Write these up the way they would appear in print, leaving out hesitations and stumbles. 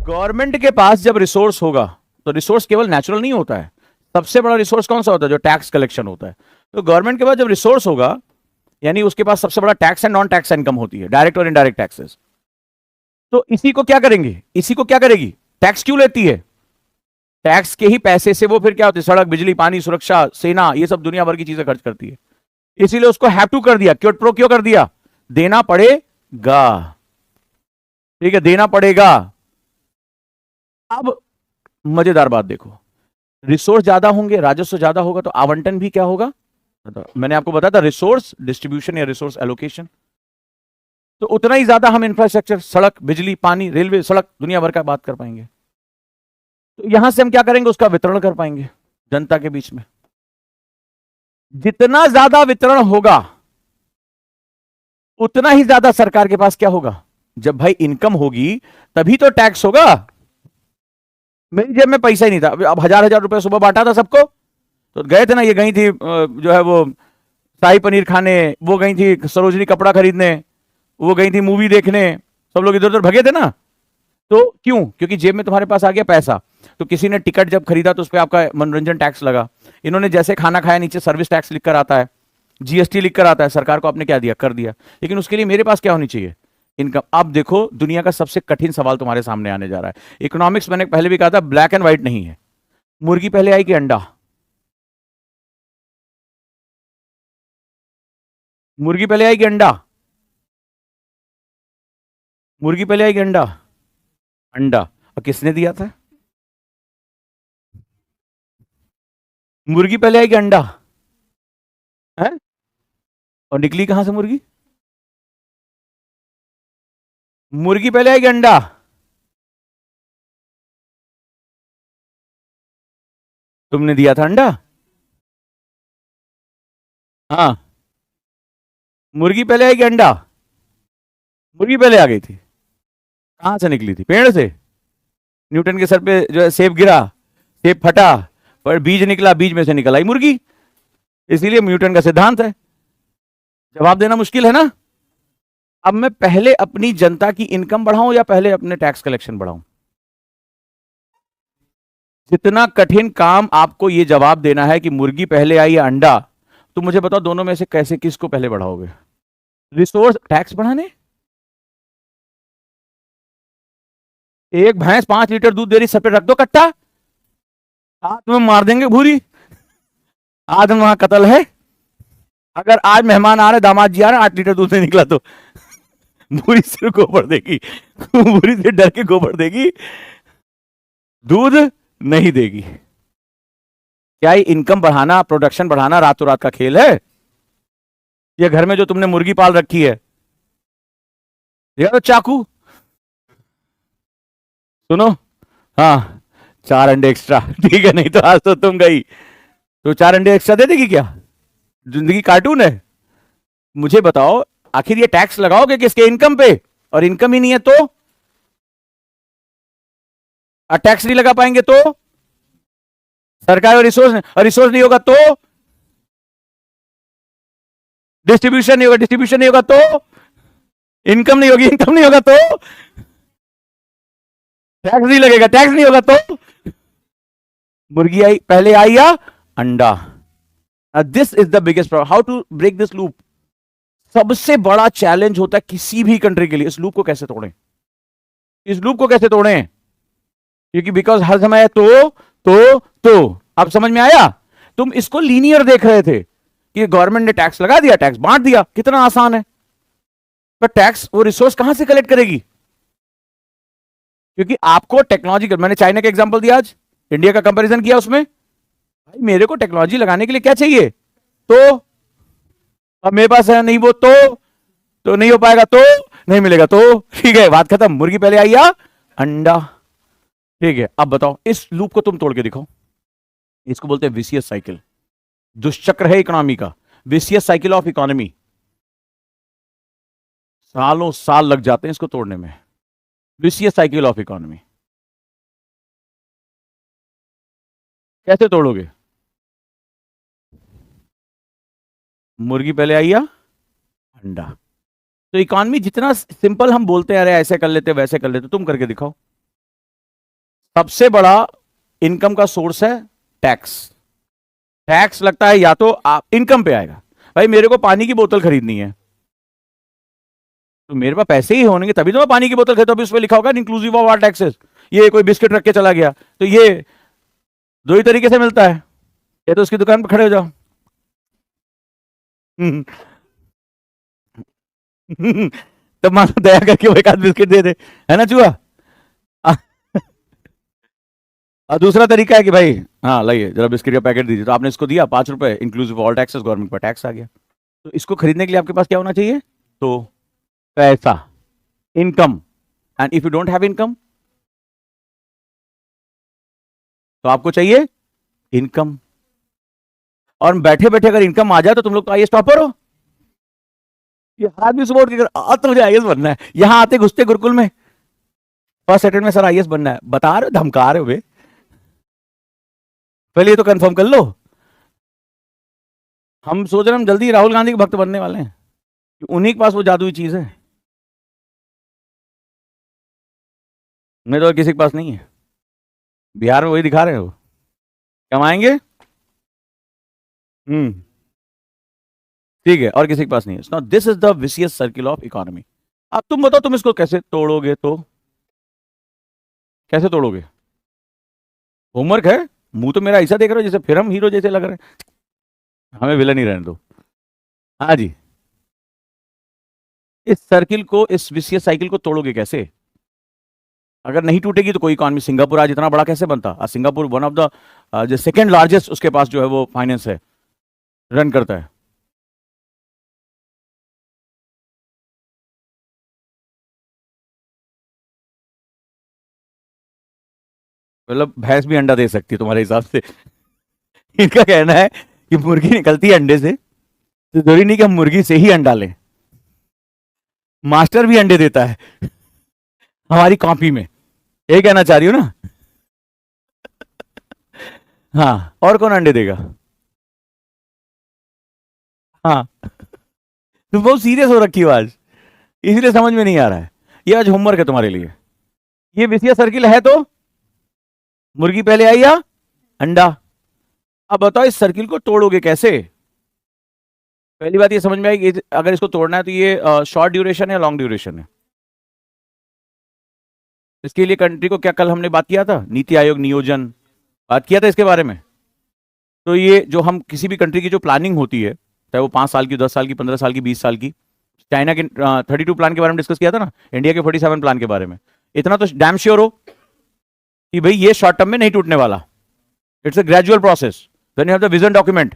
Government के पास जब resource होगा तो रिसोर्स केवल नेचुरल नहीं होता है, सबसे बड़ा रिसोर्स कौन सा होता है? जो टैक्स कलेक्शन होता है। तो गवर्नमेंट के पास जब रिसोर्स होगा यानी उसके पास सबसे बड़ा tax and non tax income होती है, डायरेक्ट और इनडायरेक्ट टैक्सेस। तो इसी को क्या करेंगे, इसी को क्या करेगी? टैक्स क्यों लेती है? टैक्स के ही पैसे से वो फिर क्या होती है, सड़क, बिजली, पानी, सुरक्षा, सेना, ये सब दुनिया भर की चीजें खर्च करती है। इसीलिए उसको हैव टू कर दिया, क्यों प्रो क्यों कर दिया? देना पड़ेगा, ठीक है, देना पड़ेगा। अब मजेदार बात देखो, रिसोर्स ज्यादा होंगे, राजस्व ज्यादा होगा तो आवंटन भी क्या होगा? मैंने आपको बताया था रिसोर्स डिस्ट्रीब्यूशन या रिसोर्स एलोकेशन। तो उतना ही ज्यादा हम इंफ्रास्ट्रक्चर, सड़क, बिजली, पानी, रेलवे, सड़क, दुनिया भर का बात कर पाएंगे। तो यहां से हम क्या करेंगे, उसका वितरण कर पाएंगे जनता के बीच में। जितना ज्यादा वितरण होगा उतना ही ज्यादा सरकार के पास क्या होगा? जब भाई इनकम होगी तभी तो टैक्स होगा। मेरी जेब में पैसा ही नहीं था, अब 1000 रुपए सुबह बांटा था सबको, तो गए थे ना, ये गई थी जो है वो शाही पनीर खाने, वो गई थी सरोजनी कपड़ा खरीदने, वो गई थी मूवी देखने, सब लोग इधर उधर भगे थे ना। तो क्यों? क्योंकि जेब में तुम्हारे पास आ गया पैसा। तो किसी ने टिकट जब खरीदा तो उस पर आपका मनोरंजन टैक्स लगा, इन्होंने जैसे खाना खाया नीचे सर्विस टैक्स लिखकर आता है, जीएसटी लिखकर आता है, सरकार को आपने क्या दिया? कर दिया। लेकिन उसके लिए मेरे पास क्या होनी चाहिए? इनकम। अब देखो दुनिया का सबसे कठिन सवाल तुम्हारे सामने आने जा रहा है। इकोनॉमिक्स मैंने पहले भी कहा था ब्लैक एंड व्हाइट नहीं है। मुर्गी पहले आई कि अंडा? मुर्गी पहले आई कि अंडा? मुर्गी पहले आई कि अंडा? अंडा। और किसने दिया था? मुर्गी पहले आई कि अंडा है? और निकली कहां से मुर्गी? मुर्गी पहले आई कि अंडा? तुमने दिया था अंडा। हाँ, मुर्गी पहले आई कि अंडा? मुर्गी पहले आ गई थी। कहां से निकली थी? पेड़ से। न्यूटन के सर पे जो है सेब गिरा, सेब फटा, पर बीज निकला, बीज में से निकल आई मुर्गी। इसीलिए न्यूटन का सिद्धांत है। जवाब देना मुश्किल है ना? अब मैं पहले अपनी जनता की इनकम बढ़ाऊं या पहले अपने टैक्स कलेक्शन बढ़ाऊं? जितना कठिन काम आपको यह जवाब देना है कि मुर्गी पहले आई या अंडा, तो मुझे बताओ दोनों में से कैसे, किसको पहले बढ़ाओगे? रिसोर्स टैक्स बढ़ाने? एक भैंस 5 लीटर दूध दे रही, सर पे रख दो कट्टा, आज तुम्हें मार देंगे भूरी, आज हम वहां कत्ल है। अगर आज मेहमान आ रहे, दामाद जी आ रहे, 8 लीटर दूध नहीं निकला तो भूरी सिर गोबर देगी, भूरी से डर के गोबर देगी, दूध नहीं देगी। क्या ये इनकम बढ़ाना, प्रोडक्शन बढ़ाना रातों रात का खेल है? ये घर में जो तुमने मुर्गी पाल रखी है, देखा तो चाकू, सुनो, हाँ, 4 अंडे एक्स्ट्रा, ठीक है, नहीं तो आज तो तुम गई। तो 4 अंडे एक्स्ट्रा दे देगी क्या? जिंदगी कार्टून है? मुझे बताओ, आखिर ये टैक्स लगाओगे किसके? इनकम पे। और इनकम ही नहीं है तो? और टैक्स नहीं लगा पाएंगे तो? सरकार और रिसोर्स नहीं होगा तो? डिस्ट्रीब्यूशन नहीं होगा, डिस्ट्रीब्यूशन नहीं होगा तो? इनकम नहीं होगी, इनकम नहीं होगा तो? टैक्स नहीं लगेगा, टैक्स नहीं होगा तो? मुर्गी आई पहले आई या अंडा? This is the biggest problem, how to break this loop. सबसे बड़ा चैलेंज होता है किसी भी कंट्री के लिए, इस लूप को कैसे तोड़ें, इस लूप को कैसे तोड़ें। क्योंकि बिकॉज हर समय तो अब समझ में आया? तुम इसको लीनियर देख रहे थे कि गवर्नमेंट ने टैक्स लगा दिया, टैक्स बांट दिया, कितना आसान है। पर टैक्स वो रिसोर्स कहां से कलेक्ट करेगी? क्योंकि आपको टेक्नोलॉजी, मैंने चाइना का एग्जांपल दिया, आज इंडिया का कंपैरिजन किया, उसमें भाई मेरे को टेक्नोलॉजी लगाने के लिए क्या चाहिए? तो अब मेरे पास है नहीं वो, तो नहीं हो पाएगा, तो नहीं मिलेगा, तो ठीक है, बात खत्म। मुर्गी पहले आई या अंडा? ठीक है, अब बताओ इस लूप को तुम तोड़ के दिखाओ। इसको बोलते हैं विशियस साइकिल, दुष्चक्र है इकोनॉमी का, विशियस साइकिल ऑफ इकोनॉमी। सालों साल लग जाते हैं इसको तोड़ने में, विशियस साइकिल ऑफ इकोनॉमी। कैसे तोड़ोगे? मुर्गी पहले आई या अंडा? तो इकोनॉमी जितना सिंपल हम बोलते हैं, अरे ऐसे कर लेते वैसे कर लेते, तुम करके दिखाओ। सबसे बड़ा इनकम का सोर्स है टैक्स। टैक्स लगता है या तो आप इनकम पे आएगा। भाई मेरे को पानी की बोतल खरीदनी है, तो मेरे पास पैसे ही होंगे तभी तो मैं पानी की बोतल खरीदता हूं। उस पर लिखा होगा इंक्लूसिव ऑफ ऑल टैक्सेस। ये कोई बिस्किट रख के चला गया तो ये दो ही तरीके से मिलता है, या तो उसकी दुकान पर खड़े हो जाओ तब मान लो दया करके वो एक आध बिस्किट दे दे, है ना चूहा। और दूसरा तरीका है कि भाई हाँ लाइए जरा बिस्किट का पैकेट दीजिए, तो आपने इसको दिया 5 रुपए, इंक्लूसिव ऑल टैक्सेस, गवर्नमेंट पर टैक्स आ गया। तो इसको खरीदने के लिए आपके पास क्या होना चाहिए? तो पैसा, income. And if you don't have income तो आपको चाहिए इनकम। और बैठे बैठे अगर इनकम आ जाए तो तुम लोग तो आईएएस टॉपर हो। ये हाथ भी सुबह उठ के तो मुझे आईएएस बनना है, यहां आते घुसते गुरुकुल में फर्स्ट अटेम्प्ट में सर आईएएस बनना है, बता रहे हो धमका रहे हो बे, पहले ये तो कंफर्म कर लो। हम सोच रहे हैं हम जल्दी राहुल गांधी के भक्त बनने वाले हैं, उन्हीं के पास वो जादुई चीज है, मेरे तो किसी के पास नहीं है। बिहार में वही दिखा रहे हो, कमाएंगे ठीक है, और किसी के पास नहीं है। Now this is the vicious circle of economy. अब तुम बताओ तुम इसको कैसे तोड़ोगे? तो कैसे तोड़ोगे? होमवर्क है। मुंह तो मेरा ऐसा देख रहे हो जैसे फिर हम हीरो जैसे लग रहे हैं, हमें विलन ही रहने दो। हाँ जी, इस सर्किल को, इस विशियस साइकिल को तोड़ोगे कैसे? अगर नहीं टूटेगी तो कोई इकॉनमी, सिंगापुर आज इतना बड़ा कैसे बनता? सिंगापुर वन ऑफ द जो सेकंड लार्जेस्ट उसके पास जो है वो फाइनेंस है, रन करता है। मतलब भैंस भी अंडा दे सकती है तुम्हारे हिसाब से? इनका कहना है कि मुर्गी निकलती है अंडे से, तो जरूरी नहीं कि हम मुर्गी से ही अंडा लें, मास्टर भी अंडे देता है हमारी कॉपी में, ये कहना चाह रही हो ना? हाँ, और कौन अंडे देगा? हाँ, तुम बहुत सीरियस हो रखी हो आज, इसलिए समझ में नहीं आ रहा है। ये आज होमवर्क है तुम्हारे लिए। ये विशियस सर्किल है तो मुर्गी पहले आई या अंडा? अब बताओ इस सर्किल को तोड़ोगे कैसे? पहली बात ये समझ में आएगी, अगर इसको तोड़ना है तो ये शॉर्ट ड्यूरेशन है, लॉन्ग ड्यूरेशन है। इसके लिए कंट्री को क्या कल हमने बात किया था, नीति आयोग नियोजन, बात किया था इसके बारे में। तो ये जो हम किसी भी कंट्री की जो प्लानिंग होती है, चाहे वो 5 साल की, 10 साल की, 15 साल की, 20 साल की, चाइना के 32 प्लान के बारे में डिस्कस किया था ना, इंडिया के 47 प्लान के बारे में। इतना तो डैम श्योर हो कि भाई ये शॉर्ट टर्म में नहीं टूटने वाला, it's a gradual process, when you have the vision document.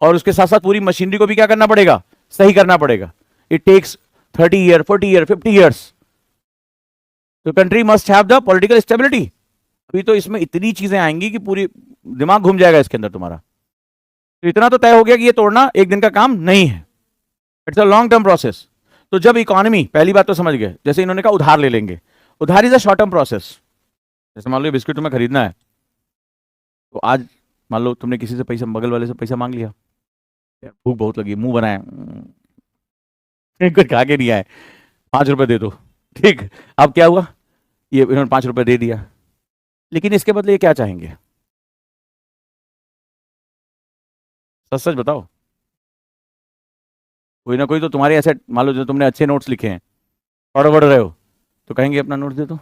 और उसके साथ साथ पूरी मशीनरी को भी क्या करना पड़ेगा, सही करना पड़ेगा। It takes 30 year, 40 year, 50 years. तो country must have the political stability. अभी तो इसमें इतनी चीजें आएंगी कि पूरी दिमाग घूम जाएगा इसके अंदर तुम्हारा। तो इतना तो तय हो गया कि ये तोड़ना एक दिन का काम नहीं है, it's a long term process. तो जब इकोनॉमी, पहली बात तो समझ गए, जैसे इन्होंने कहा उधार ले लेंगे, उधार is a short term process. जैसे मान लो बिस्किट तुम्हें खरीदना है, तो आज मान लो तुमने किसी से पैसा, बगल वाले से पैसा मांग लिया, भूख बहुत लगी, मुंह बनाए कुछ खा के नहीं आए, 5 रुपए दे दो, ठीक। अब क्या हुआ, ये इन्होंने 5 रुपए दे दिया, लेकिन इसके बदले ये क्या चाहेंगे? सच सच बताओ। कोई ना कोई तो तुम्हारे ऐसे, मान लो जो तुमने अच्छे नोट्स लिखे हैं, पढ़ रहे हो, तो कहेंगे अपना नोट दे दो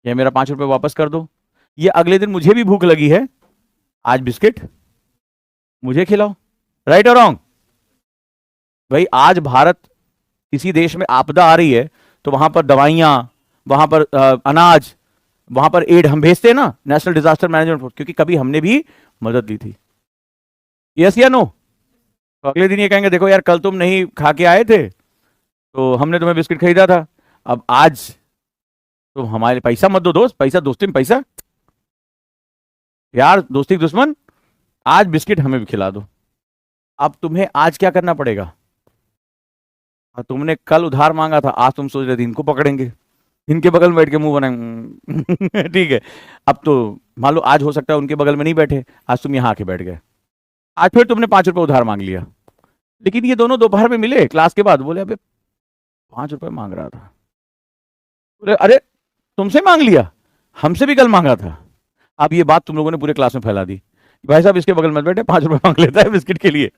या मेरा 5 रुपए वापस कर दो। ये अगले दिन मुझे भी भूख लगी है, आज बिस्किट मुझे खिलाओ, राइट और रॉन्ग? भाई आज भारत, किसी देश में आपदा आ रही है तो वहां पर दवाइयां, वहां पर अनाज, वहां पर एड हम भेजते हैं ना, नेशनल डिजास्टर मैनेजमेंट फोर्स, क्योंकि कभी हमने भी मदद ली थी। यस या नो? तो अगले दिन ये कहेंगे देखो यार कल तुम नहीं खा के आए थे तो हमने तुम्हें बिस्किट खरीदा था, अब आज तुम हमारे पैसा मत दो दोस्त, पैसा दोस्ती में पैसा, यार दोस्ती दुश्मन, आज बिस्किट हमें भी खिला दो। अब तुम्हें आज क्या करना पड़ेगा? तुमने कल उधार मांगा था, आज तुम सोच रहे थे इनको पकड़ेंगे, इनके बगल में बैठ के मुंह बनाएंगे ठीक है। अब तो मान लो आज हो सकता है उनके बगल में नहीं बैठे, आज तुम यहां आके बैठ गए, आज फिर तुमने 5 रुपए उधार मांग लिया। लेकिन ये दोनों दोपहर में मिले क्लास के बाद, बोले अबे 5 रुपए मांग रहा था, बोले अरे तुमसे मांग लिया, हमसे भी कल मांगा था। अब ये बात तुम लोगों ने पूरे क्लास में फैला दी, भाई साहब इसके बगल में बैठे 5 रुपए मांग लेता है बिस्किट के लिए।